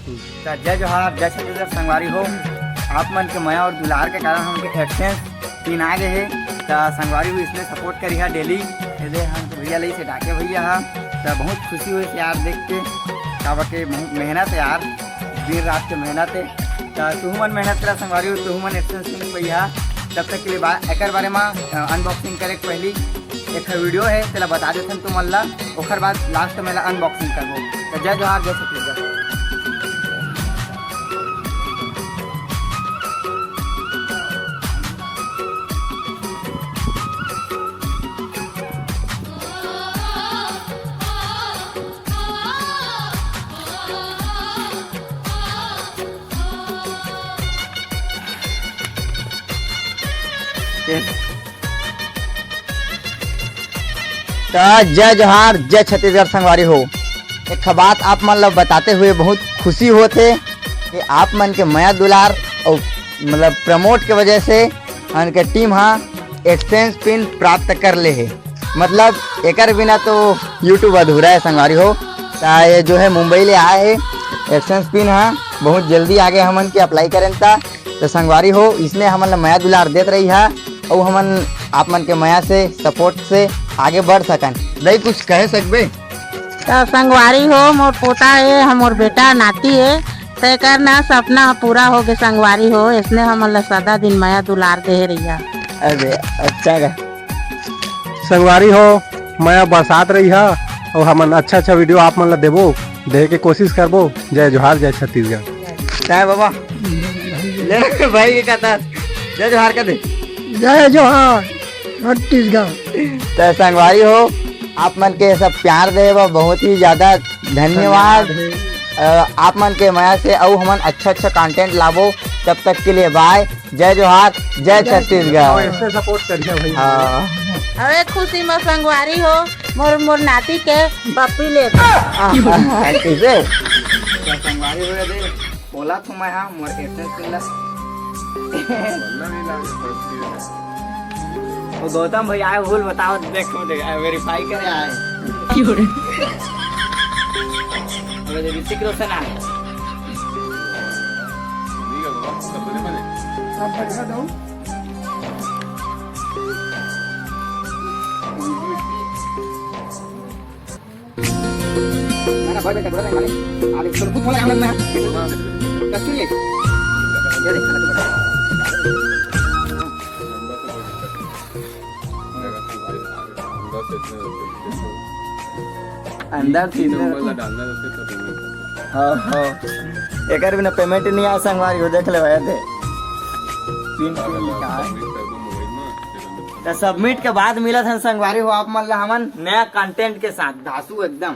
तो जय जोहार जय छत्तीसगढ़ संगवारी हो। आप मन के मया और दुलार के कारण हमके एक्सचेंज तीन आ गए है। तो संगवारी हुई इसमें सपोर्ट करी है डेली। यदि हम तो भैया लई से डाके भैया हाँ तो बहुत खुशी हुई यार देख के काबा के मेहनत है यार, दिन रात के मेहनत है। तो तुम मन मेहनत करा संगवारी हो, तुम मन एक्सचेंज भैया। तब तक के लिए एक बारे में अनबॉक्सिंग करे पहली एक वीडियो है तेला बता देते तुम मन ला, ओखर बाद लास्ट में अनबॉक्सिंग करबो। तो जय जोहार जय छत्तीसगढ़। तो जय जोहार जय छत्तीसगढ़ संगवारी हो। एक बात आप मन ला बताते हुए बहुत खुशी होते कि आप मन के मया दुलार और मतलब प्रमोट के वजह से उनके टीम हाँ एक्सचेंज पिन प्राप्त कर ले है। मतलब एकर बिना तो यूट्यूब अधूरा है संगवारी हो। तो ये जो है मुंबई ले आए है एक्सचेंज पिन हाँ बहुत जल्दी आगे हमन के अप्लाई करें था। तो संगवारी हो इसमें हमन ला मया दुलार देत रही है और हमन आप मन के मया से सपोर्ट से आगे बढ़ सकन। नहीं कुछ कह सकबे? तो संगवारी हो मोर पोता है, हमर बेटा नाती है, तय कर ना सपना पूरा हो गए संगवारी हो। इसने हमन ला सदा दिन मया दुलार दे रही है। अरे अच्छा का संगवारी हो मया बरसात रही है और हमन अच्छा वीडियो आप मन ला देबो, दे के कोशिश करबो। जय जोहार जय छत्तीसगढ़। चाहे बाबा ले भाई के कहता जय जोहार का दे। जय जोहार छत्तीसगढ़। तो संगवारी हो आप मन के सब प्यार दे बहुत ही ज़्यादा धन्यवाद। आप मन के मया से और हमन अच्छा कंटेंट लाबो। तब तक के लिए बाय, जय जोहार जय छत्तीसगढ़। इससे सपोर्ट करिए भैया। हाँ अरे खुशी में संगवारी हो मोर नाती के पप्पी ले कैसे संगवारी हो दे बोला तो मैं हाँ मोर वो गौतम भैया आए भूल बताओ देखो वेरीफाई करे आए ऋतिक रोशन आए। अंदर एक बिना पेमेंट नहीं आ संगवारी हो देख ले भैया थे तो सबमिट के बाद मिला था संगवारी हो आप मतलब हमन नया कंटेंट के साथ धासु एकदम।